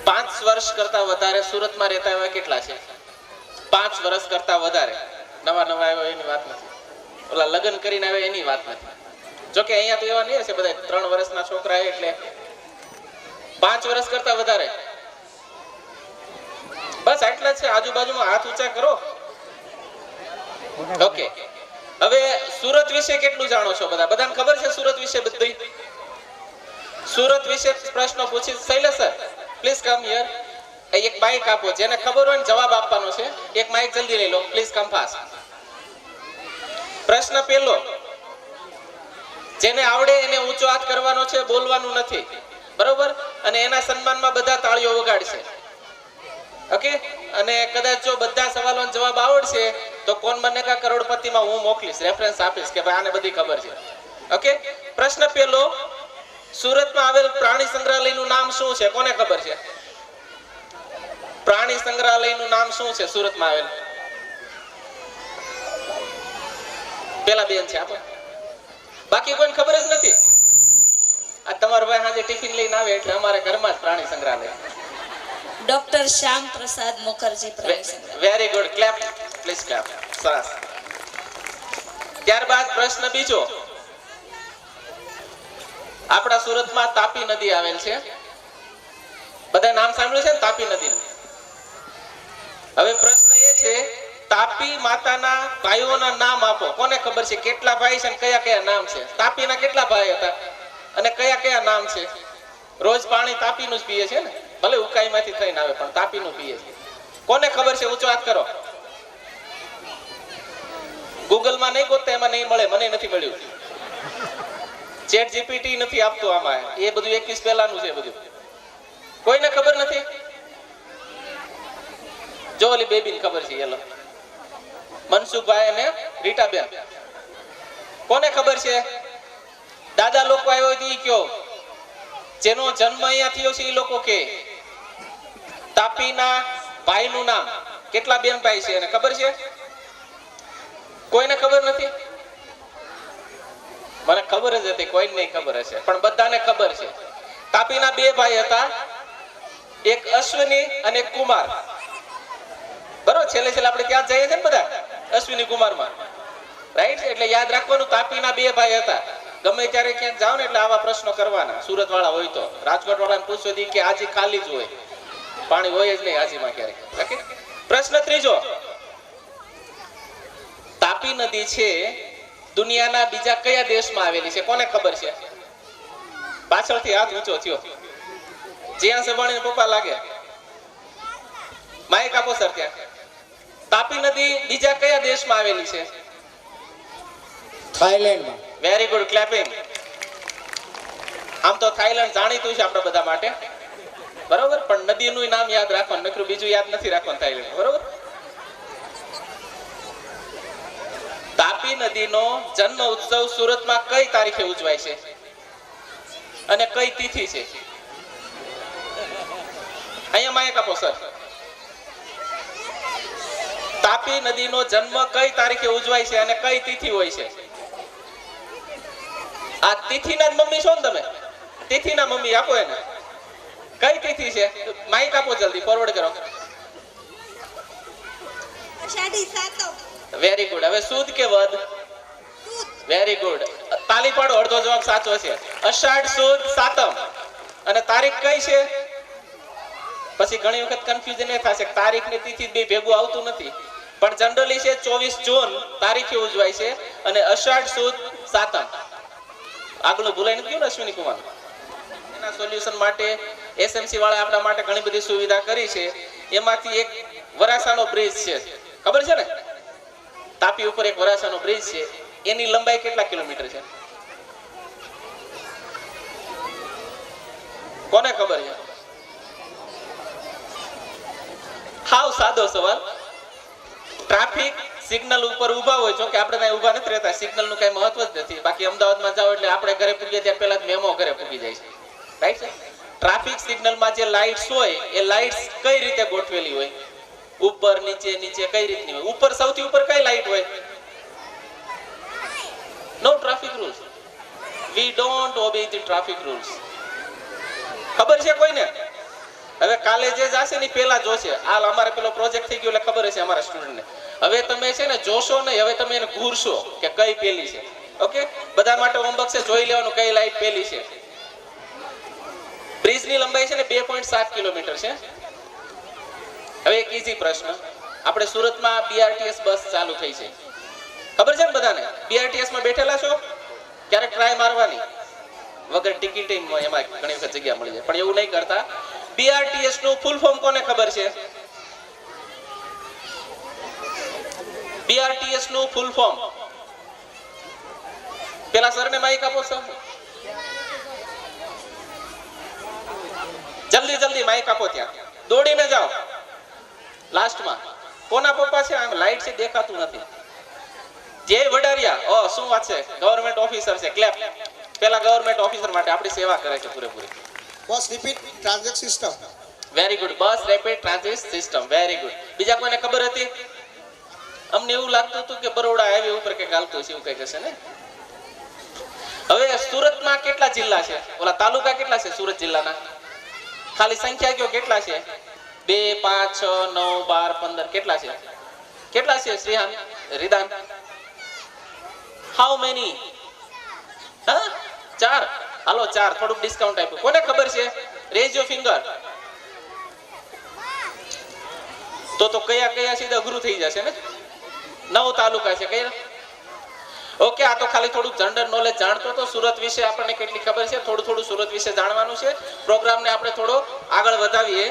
5 વર્ષ કરતા વધારે સુરતમાં રહેતા એવા કેટલા છે? 5 વર્ષ કરતા વધારે. નવા નવા આવ્યા એની વાત નથી, ઓલા લગ્ન કરીને આવ્યા એની વાત નથી. જોકે અહીંયા તો એવા નહીં હશે બધા 3 વર્ષના છોકરા એટલે 5 વર્ષ કરતા વધારે. બસ આટલા જ છે. આજુબાજુમાં હાથ ઊંચા કરો. ઓકે, હવે સુરત વિશે કેટલું જાણો છો બધા? બધાને ખબર છે સુરત વિશે બધું? સુરત વિશે પ્રશ્નો પૂછી. Shailesh sir please come here. એક માઇક આપો, જેને ખબર હોય ને જવાબ આપવાનો છે. એક માઇક જલ્દી લઈ લો, પ્લીઝ કમ ફાસ્ટ. પ્રશ્ન પહેલો, જેને આવડે એને ઊંચો હાથ કરવાનો છે, બોલવાનું નથી, બરોબર? અને એના સન્માનમાં બધા તાળીઓ વગાડશે. ઓકે, અને કદાચ જો બધા સવાલોનો જવાબ આવડશે તો કોણ બનેગા કરોડપતિમાં હું મોકલીશ, રેફરન્સ આપીશ કે ભાઈ આને બધી ખબર છે. ઓકે, પ્રશ્ન પહેલો, સુરતમાં આવેલ પ્રાણી સંગ્રહાલયનું નામ શું છે? કોને ખબર છે? પ્રાણી સંગ્રહાલયનું નામ શું છે સુરતમાં આવેલ? પેલા બેન છે આપો. બાકી કોઈને ખબર જ નથી. આ તમારો ભાઈ આજે ટિફિન લઈને આવે એટલે અમારે ઘરમાં જ પ્રાણી સંગ્રહાલય. ડોક્ટર શ્યામ પ્રસાદ મુખર્જી પ્રાણી સંગ્રહાલય. Very good, clap please clap. સરસ. ત્યારબાદ પ્રશ્ન બીજો, આપણા સુરતમાં તાપી નદી આવેલ છે. બધા નામ સાંભળ્યું છે ને તાપી નદીનું? હવે પ્રશ્ન એ છે, તાપી માતાના ભાઈઓના નામ આપો. કોને ખબર છે કેટલા ભાઈ છે અને કયા કયા નામ છે? તાપીના કેટલા ભાઈ હતા અને કયા કયા નામ છે? રોજ પાણી તાપીનું જ પીએ છે ને, ભલે ઉકાઈમાંથી થઈને આવે પણ તાપીનું પીએ છે. કોને ખબર છે? ઊંચો હાથ કરો. ગૂગલમાં નહીં ગોતતા, એમાં નહીં મળે. મને નથી મળ્યું. ચેટ જીપીટી નથી આપતું આમાં. એ બધું 21 પહેલાનું છે બધું. કોઈને ખબર નથી? જો ઓલી બેબીને ખબર છે, એલો મનસુખભાઈ અને રીટાબેન. કોને ખબર છે? દાદા લોકો આવ્યો હોય તો ઈ કયો, જેનો જન્મ અહીંયા થયો છે એ લોકો કે. તાપીના ભાઈનું નામ કેટલા બેન ભાઈ છે એને ખબર છે? કોઈને ખબર નથી? મને ખબર જ હતી, કોઈને નહીં ખબર હશે પણ બધાને ખબર છે. તાપીના 2 ભાઈ હતા, એક અશ્વિની અને એક કુમાર. બરોબર, છેલ્લે છેલ્લે આપણે ત્યાં જઈએ છીએ ને બધા અશ્વિની કુમારમાં, રાઈટ? એટલે યાદ રાખવાનું, તાપીના 2 ભાઈ હતા. ગમે ત્યારે ક્યાંક જાઓ ને એટલે આવા પ્રશ્નો કરવાના. સુરત વાળા હોય તો રાજકોટ વાળાને પૂછો દી કે આજી ખાલી જ હોય, પાણી હોય જ નહીં આજીમાં ક્યારેક. પ્રશ્ન ત્રીજો, તાપી નદી છે દુનિયાના બીજા કયા દેશમાં આવેલી છે? કોને ખબર છે? પાછળથી હાથ ઊંચો થયો. જ્યાં સભાણીને પપ્પા લાગે. માઇક આપો સર. ત્યાં તાપી નદી બીજા કયા દેશમાં આવેલી છે? થાઈલેન્ડમાં. Very good, clapping. આમ તો થાઈલેન્ડ જાણીતું છે આપણા બધા માટે, બરોબર? પણ નદીનું નામ યાદ રાખવાનું, નકરું બીજું યાદ નથી રાખવાનું થાઈલેન્ડ, બરોબર? તાપી નદીનો જન્મ ઉત્સવ સુરતમાં કઈ તારીખે ઉજવાય છે અને કઈ તિથિ છે? અહીંયા માઇક આપો સર. તાપી નદીનો જન્મ કઈ તારીખે ઉજવાય છે અને કઈ તિથિ હોય છે? આ તિથિના જ મમ્મી છો ને તમે? તિથિના મમ્મી આપો એને. કઈ તિથિ છે? માઇક આપો જલ્દી, ફોરવર્ડ કરો. અષાઢી સાતમ. Very good. હવે સુદ કે વદ? Very good. તાલી પાડો, અડધો જવાબ સાચો છે. અષાઢ સુદ સાતમ. અને તારીખ કઈ છે? પછી ઘણી વખત કન્ફ્યુઝન એ થશે, તારીખ ને તિથિ બે ભેગું આવતું નથી, પણ જનરલી છે 24 જૂન તારીખે ઉજવાય છે અને અષાઢ સુદ સાતમ. આગળ ભૂલાઈ નથી ગયું ને અશ્વિની કુમાર? એના સોલ્યુશન માટે એસએમસી વાળા આપણા માટે ઘણી બધી સુવિધા કરી છે. એમાંથી એક વરાસાનો બ્રિજ છે, ખબર છે ને? તાપી ઉપર એક વરાસાનો બ્રિજ છે. એની લંબાઈ કેટલા કિલોમીટર છે? કોને ખબર છે? હાવ સાદો સવાલ. ટ્રાફિક સિગ્નલ ઉપર ઉભા હોય, જો કે આપણે ત્યાં ઉભા નથી રહેતા, સિગ્નલ નું કઈ મહત્વ જ નથી. બાકી અમદાવાદમાં જાઓ એટલે આપણે ઘરે પૂગીએ ત્યાં પહેલા મેમો ઘરે પૂગી જાય છે, રાઈટ છે? ટ્રાફિક સિગ્નલમાં જે લાઇટ્સ હોય એ લાઇટ્સ કઈ રીતે ગોઠવેલી હોય? ઉપર નીચે, નીચે કઈ રીતની હોય? ઉપર સૌથી ઉપર કઈ લાઇટ હોય? No traffic rules. We don't obey the traffic rules. ખબર છે કોઈને? હવે કાલે જે જાશે ને પેલા જોશે. આ અમારે પેલો પ્રોજેક્ટ થઈ ગયો એટલે ખબર હશે અમારા સ્ટુડન્ટને. હવે તમે છે ને જોશો નહીં, હવે તમે એને ઘૂરશો કે કઈ પેલી છે. ઓકે, બધા માટે હોમવર્ક છે, જોઈ લેવાનું કઈ લાઈટ પેલી છે. બ્રિજની લંબાઈ છે ને 2.7 કિલોમીટર છે. હવે એક ઈઝી પ્રશ્ન, આપણે સુરતમાં BRTS બસ ચાલુ થઈ છે, ખબર છે ને બધાને? BRTS માં બેઠેલા છો? ક્યારેક ટ્રાય મારવાની, વગર ટિકિટ એમાં ઘણી વખત જગ્યા મળી જાય, પણ એવું નહીં કરતા. BRTS નું ફૂલ ફોર્મ કોને ખબર છે? BRTS નું ફૂલ ફોર્મ પેલા સરને માઈક આપો સર, જલ્દી જલ્દી માઈક આપો, ત્યાં દોડીને જાઓ. લાસ્ટમાં કોના પપ્પા છે? આમ લાઈટ છે દેખાતું નથી. જય વડારિયા. ઓ શું વાત છે, ગવર્નમેન્ટ ઓફિસર છે. ક્લેપ પેલા ગવર્નમેન્ટ ઓફિસર માટે આપણી સેવા કરે છે પૂરેપૂરી. Bus rapid transit system. Very good. Bus rapid transit system. Very good. બીજા કોઈને ખબર હતી? અમને એવું લાગતું હતું કે બરોડા હાઈવે ઉપર કે ચાલતું છે એવું કઈ હશે ને. હવે સુરતમાં કેટલા જિલ્લા છે? ઓલા તાલુકા કેટલા છે સુરત જિલ્લાના? ખાલી સંખ્યા કયો કેટલા છે? 2, 5, 6, 9, 12, 15 કેટલા છે? કેટલા છે શ્રીહાન, રિદાન? How many? હા 4. હાલો 4, થોડુંક ડિસ્કાઉન્ટ આપ્યું. કોને ખબર છે? Rays your finger. તો કયા કયા સીધા અઘરું થઈ જશે ને. 9 તાલુકા છે કયા? ઓકે, આ તો ખાલી થોડું જનરલ નોલેજ જાણતો તો સુરત વિશે આપણને કેટલી ખબર છે. થોડું થોડું સુરત વિશે જાણવાનું છે. પ્રોગ્રામને આપણે થોડો આગળ વધાવીએ.